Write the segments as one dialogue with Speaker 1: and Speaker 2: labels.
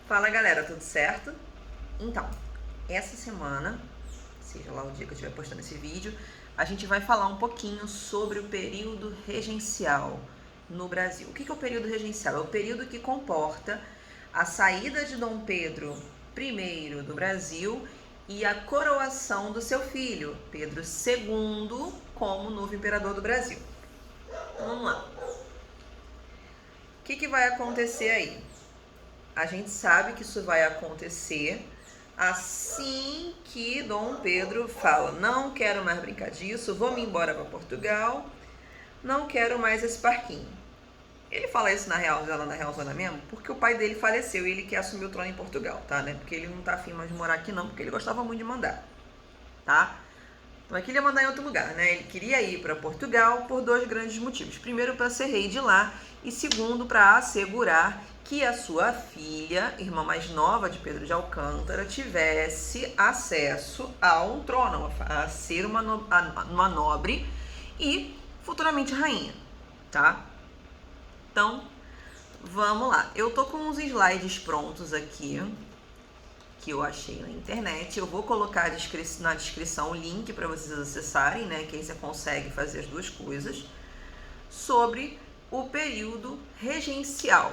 Speaker 1: Fala galera, tudo certo? Então, essa semana, seja lá o dia que eu estiver postando esse vídeo, a gente vai falar um pouquinho sobre o período regencial no Brasil. O que é o período regencial? É o período que comporta a saída de Dom Pedro I do Brasil e a coroação do seu filho, Pedro II, como novo imperador do Brasil. Então, vamos lá. O que vai acontecer aí? A gente sabe que isso vai acontecer assim que Dom Pedro fala: não quero mais brincar disso, vou me embora para Portugal, não quero mais esse parquinho. Ele fala isso na Realzona mesmo, porque o pai dele faleceu e ele quer assumir o trono em Portugal, tá? Né? Porque ele não tá afim mais de morar aqui não, porque ele gostava muito de mandar, tá? Então ele queria mandar em outro lugar, né? Ele queria ir para Portugal por dois grandes motivos. Primeiro, para ser rei de lá, e segundo, para assegurar que a sua filha, irmã mais nova de Pedro de Alcântara, tivesse acesso a um trono, a ser uma nobre e futuramente rainha, tá? Então, vamos lá. Eu tô com uns slides prontos aqui, que eu achei na internet. Eu vou colocar na descrição o link para vocês acessarem, né? Que aí você consegue fazer as duas coisas. Sobre o período regencial,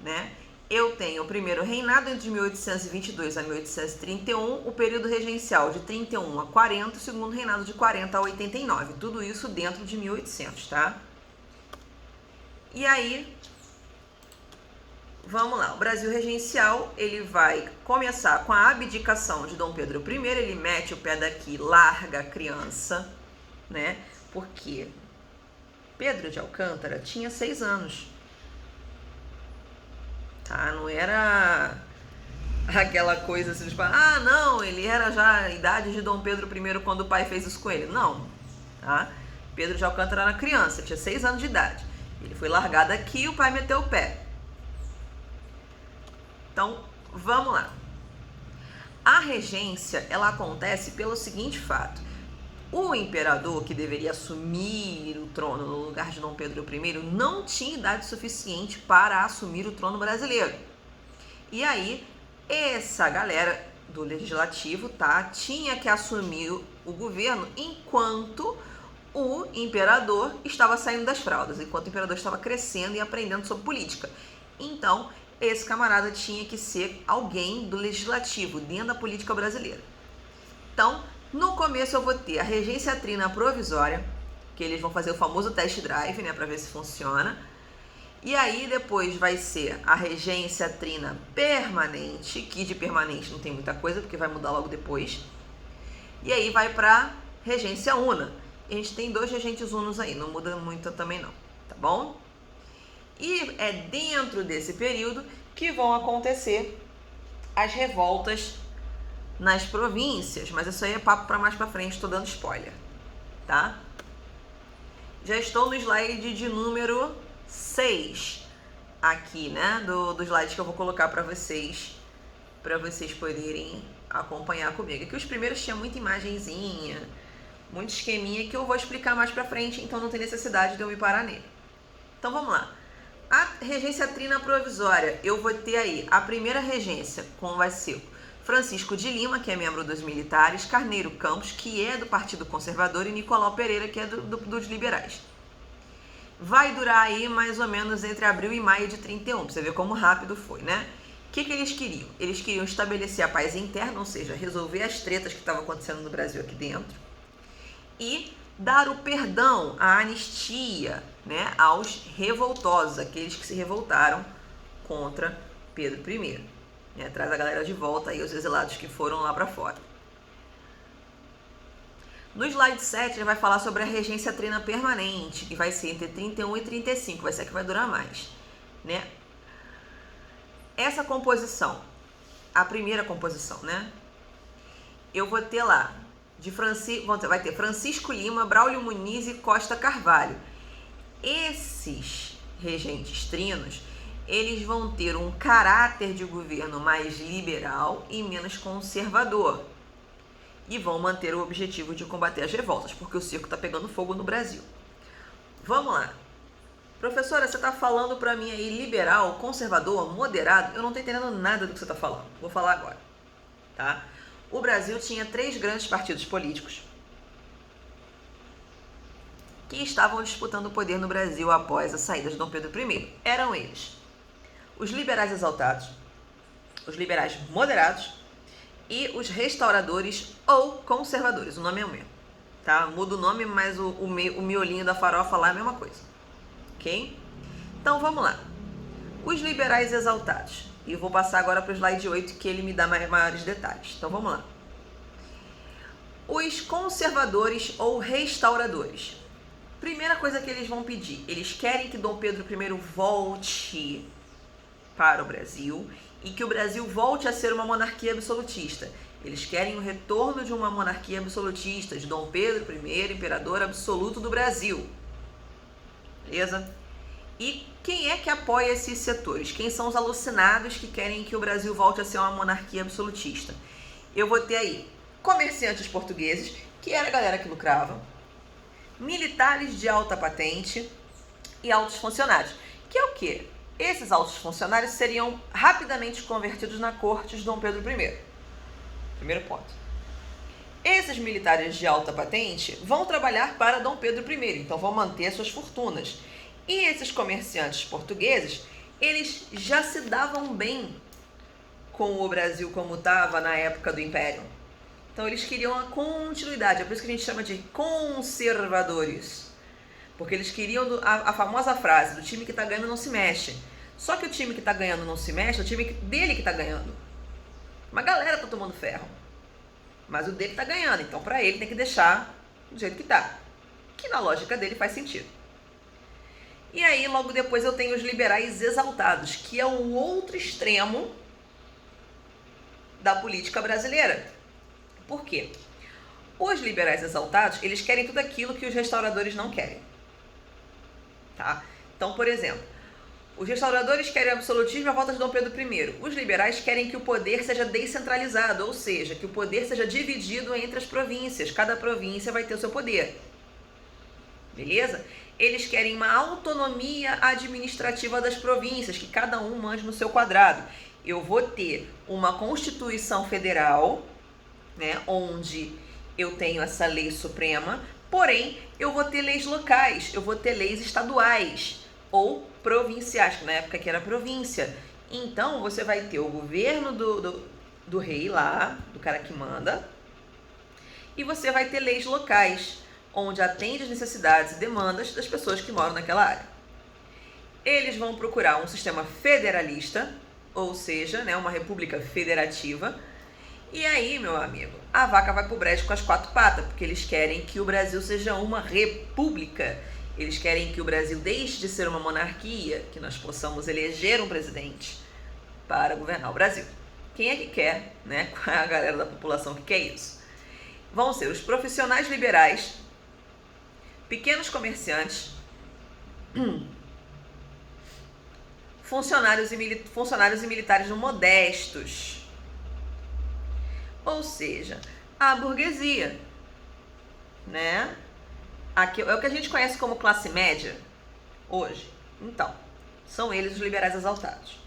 Speaker 1: né? Eu tenho o primeiro reinado entre 1822 a 1831, o período regencial de 31 a 40, o segundo reinado de 40 a 89. Tudo isso dentro de 1800, tá? E aí, vamos lá, o Brasil regencial, ele vai começar com a abdicação de Dom Pedro I, ele mete o pé daqui, larga a criança, né? Porque Pedro de Alcântara tinha 6 anos, tá? Não era aquela coisa assim, tipo, ah, não, ele era já a idade de Dom Pedro I quando o pai fez isso com ele. Não, tá? Pedro de Alcântara era criança, tinha 6 anos de idade. Ele foi largado aqui e o pai meteu o pé. Então, vamos lá. A regência, ela acontece pelo seguinte fato. O imperador que deveria assumir o trono no lugar de Dom Pedro I não tinha idade suficiente para assumir o trono brasileiro. E aí, essa galera do legislativo, tá, tinha que assumir o governo enquanto o imperador estava saindo das fraldas, enquanto o imperador estava crescendo e aprendendo sobre política. Então, esse camarada tinha que ser alguém do legislativo, dentro da política brasileira. Então, no começo eu vou ter a regência trina provisória, que eles vão fazer o famoso test drive, né, para ver se funciona. E aí depois vai ser a regência trina permanente, que de permanente não tem muita coisa, porque vai mudar logo depois. E aí vai para regência una. A gente tem 2 regentes unos aí, não muda muito também não, tá bom? E é dentro desse período que vão acontecer as revoltas nas províncias, mas isso aí é papo para mais para frente, estou dando spoiler, tá? Já estou no slide de número 6 aqui, né, do slide que eu vou colocar para vocês poderem acompanhar comigo. Aqui os primeiros tinham muita imagenzinha, muito esqueminha que eu vou explicar mais para frente, então não tem necessidade de eu me parar nele. Então vamos lá. A regência trina provisória, eu vou ter aí a primeira regência, como vai ser Francisco de Lima, que é membro dos militares, Carneiro Campos, que é do Partido Conservador, e Nicolau Pereira, que é dos liberais. Vai durar aí mais ou menos entre abril e maio de 31, pra você ver como rápido foi, né? O que eles queriam? Eles queriam estabelecer a paz interna, ou seja, resolver as tretas que estavam acontecendo no Brasil aqui dentro, e dar o perdão, a anistia, né, aos revoltosos, aqueles que se revoltaram contra Pedro I. Né, traz a galera de volta aí, os exilados que foram lá para fora. No slide 7, ele vai falar sobre a regência trina permanente, que vai ser entre 31 e 35, vai ser a que vai durar mais. Né? Essa composição, a primeira composição, né? Eu vou ter lá, vai ter Francisco Lima, Braulio Muniz e Costa Carvalho. Esses regentes trinos, eles vão ter um caráter de governo mais liberal e menos conservador. E vão manter o objetivo de combater as revoltas, porque o circo está pegando fogo no Brasil. Vamos lá. Professora, você está falando para mim aí liberal, conservador, moderado? Eu não estou entendendo nada do que você está falando. Vou falar agora, tá? O Brasil tinha 3 grandes partidos políticos que estavam disputando o poder no Brasil após a saída de Dom Pedro I. Eram eles os liberais exaltados, os liberais moderados e os restauradores ou conservadores. O nome é o mesmo, tá? Muda o nome, mas o miolinho da farofa lá é a mesma coisa, ok? Então vamos lá. Os liberais exaltados. E eu vou passar agora para o slide 8, que ele me dá maiores detalhes. Então vamos lá. Os conservadores ou restauradores. Primeira coisa que eles vão pedir, eles querem que Dom Pedro I volte para o Brasil e que o Brasil volte a ser uma monarquia absolutista. Eles querem o retorno de uma monarquia absolutista, de Dom Pedro I, imperador absoluto do Brasil. Beleza? E quem é que apoia esses setores? Quem são os alucinados que querem que o Brasil volte a ser uma monarquia absolutista? Eu vou ter aí comerciantes portugueses, que era a galera que lucrava, militares de alta patente e altos funcionários. Que é o quê? Esses altos funcionários seriam rapidamente convertidos na corte de Dom Pedro I. Primeiro ponto. Esses militares de alta patente vão trabalhar para Dom Pedro I, então vão manter suas fortunas. E esses comerciantes portugueses, eles já se davam bem com o Brasil como estava na época do Império. Então eles queriam a continuidade, é por isso que a gente chama de conservadores. Porque eles queriam a famosa frase, do time que está ganhando não se mexe. Só que o time que está ganhando não se mexe, é o time dele que está ganhando. Uma galera está tomando ferro. Mas o dele está ganhando, então para ele tem que deixar do jeito que está. Que na lógica dele faz sentido. E aí logo depois eu tenho os liberais exaltados, que é o outro extremo da política brasileira. Por quê? Os liberais exaltados, eles querem tudo aquilo que os restauradores não querem. Tá? Então, por exemplo, os restauradores querem o absolutismo e a volta de Dom Pedro I. Os liberais querem que o poder seja descentralizado, ou seja, que o poder seja dividido entre as províncias. Cada província vai ter o seu poder. Beleza? Eles querem uma autonomia administrativa das províncias, que cada um mande no seu quadrado. Eu vou ter uma Constituição Federal, né, onde eu tenho essa lei suprema, porém eu vou ter leis locais, eu vou ter leis estaduais ou provinciais, que na época que era província. Então você vai ter o governo do rei lá, do cara que manda, e você vai ter leis locais, onde atende as necessidades e demandas das pessoas que moram naquela área. Eles vão procurar um sistema federalista, ou seja, né, uma república federativa. E aí, meu amigo, a vaca vai pro brejo com as 4 patas, porque eles querem que o Brasil seja uma república. Eles querem que o Brasil deixe de ser uma monarquia, que nós possamos eleger um presidente para governar o Brasil. Quem é que quer, né? Qual é a galera da população que quer isso? Vão ser os profissionais liberais, pequenos comerciantes, funcionários e militares modestos. Ou seja, a burguesia, né? Aqui é o que a gente conhece como classe média hoje. Então, são eles os liberais exaltados,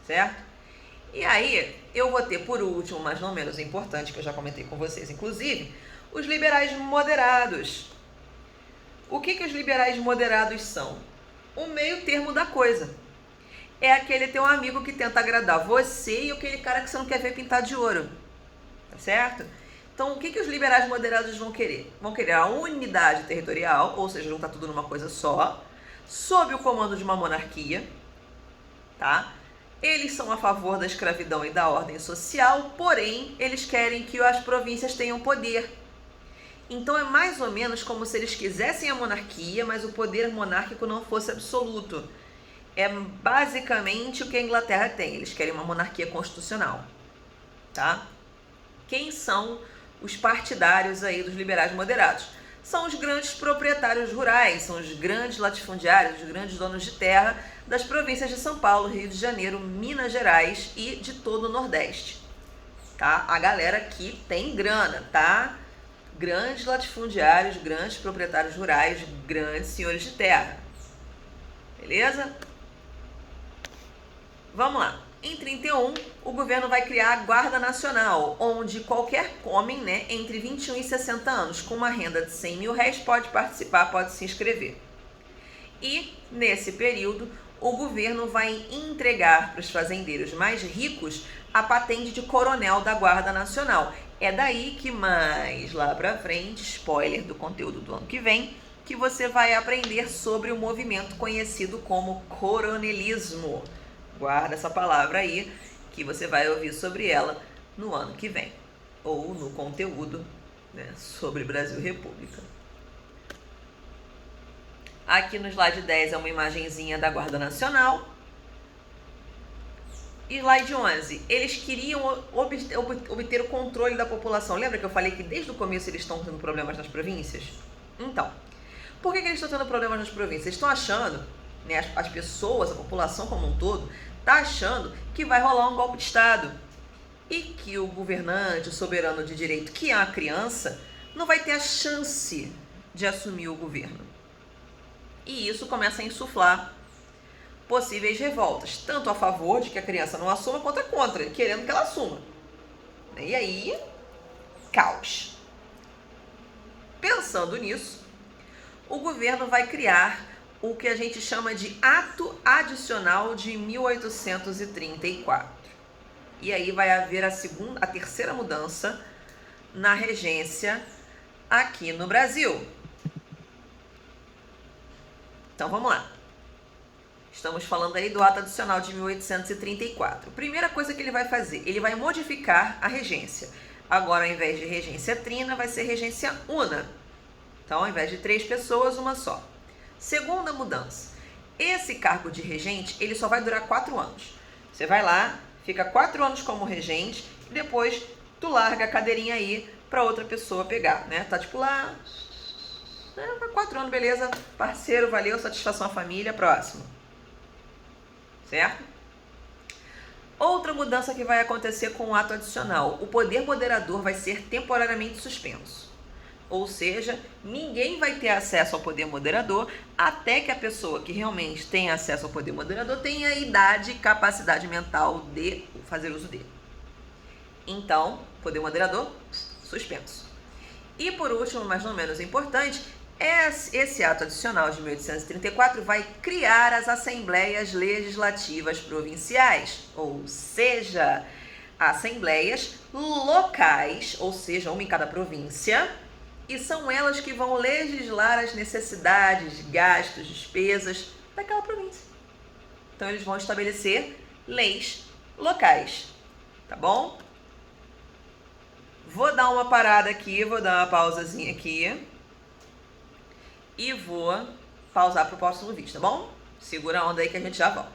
Speaker 1: certo? E aí, eu vou ter por último, mas não menos importante, que eu já comentei com vocês, inclusive, os liberais moderados. O que os liberais moderados são? O meio termo da coisa. É aquele teu amigo que tenta agradar você e aquele cara que você não quer ver pintado de ouro. Tá certo? Então, o que os liberais moderados vão querer? Vão querer a unidade territorial, ou seja, juntar tudo numa coisa só, sob o comando de uma monarquia, tá? Eles são a favor da escravidão e da ordem social, porém, eles querem que as províncias tenham poder. Então, é mais ou menos como se eles quisessem a monarquia, mas o poder monárquico não fosse absoluto. É basicamente o que a Inglaterra tem. Eles querem uma monarquia constitucional, tá? Quem são os partidários aí dos liberais moderados? São os grandes proprietários rurais, são os grandes latifundiários, os grandes donos de terra das províncias de São Paulo, Rio de Janeiro, Minas Gerais e de todo o Nordeste, tá? A galera que tem grana, tá? Grandes latifundiários, grandes proprietários rurais, grandes senhores de terra. Beleza? Vamos lá. Em 31, o governo vai criar a Guarda Nacional, onde qualquer homem, né, entre 21 e 60 anos, com uma renda de 100 mil réis, pode participar, pode se inscrever. E, nesse período, o governo vai entregar para os fazendeiros mais ricos a patente de coronel da Guarda Nacional. É daí que mais lá para frente, spoiler do conteúdo do ano que vem, que você vai aprender sobre o movimento conhecido como coronelismo. Guarda essa palavra aí, que você vai ouvir sobre ela no ano que vem, ou no conteúdo, né, sobre Brasil República. Aqui no slide 10 é uma imagenzinha da Guarda Nacional. Slide 11, eles queriam obter o controle da população. Lembra que eu falei que desde o começo eles estão tendo problemas nas províncias? Então, por que eles estão tendo problemas nas províncias? Eles estão achando, né, as pessoas, a população como um todo, está achando que vai rolar um golpe de Estado. E que o governante, o soberano de direito, que é a criança, não vai ter a chance de assumir o governo. E isso começa a insuflar possíveis revoltas, tanto a favor de que a criança não assuma, quanto a contra, querendo que ela assuma. E aí, caos. Pensando nisso, o governo vai criar o que a gente chama de Ato Adicional de 1834. E aí vai haver a terceira mudança na regência aqui no Brasil. Então vamos lá. Estamos falando aí do Ato Adicional de 1834. Primeira coisa que ele vai fazer, ele vai modificar a regência. Agora, ao invés de regência trina, vai ser regência una. Então, ao invés de 3 pessoas, uma só. Segunda mudança, esse cargo de regente, ele só vai durar 4 anos. Você vai lá, fica 4 anos como regente, e depois tu larga a cadeirinha aí para outra pessoa pegar, né? Tá tipo lá, 4 anos, beleza, parceiro, valeu, satisfação à família, próximo. Certo? Outra mudança que vai acontecer com o ato adicional, o poder moderador vai ser temporariamente suspenso. Ou seja, ninguém vai ter acesso ao poder moderador até que a pessoa que realmente tem acesso ao poder moderador tenha a idade e capacidade mental de fazer uso dele. Então, poder moderador, suspenso. E por último, mas não menos importante, esse ato adicional de 1834 vai criar as Assembleias Legislativas Provinciais, ou seja, assembleias locais, ou seja, uma em cada província, e são elas que vão legislar as necessidades, gastos, despesas daquela província. Então, eles vão estabelecer leis locais, tá bom? Vou dar uma parada aqui, vou dar uma pausazinha aqui. E vou pausar para o próximo vídeo, tá bom? Segura a onda aí que a gente já volta.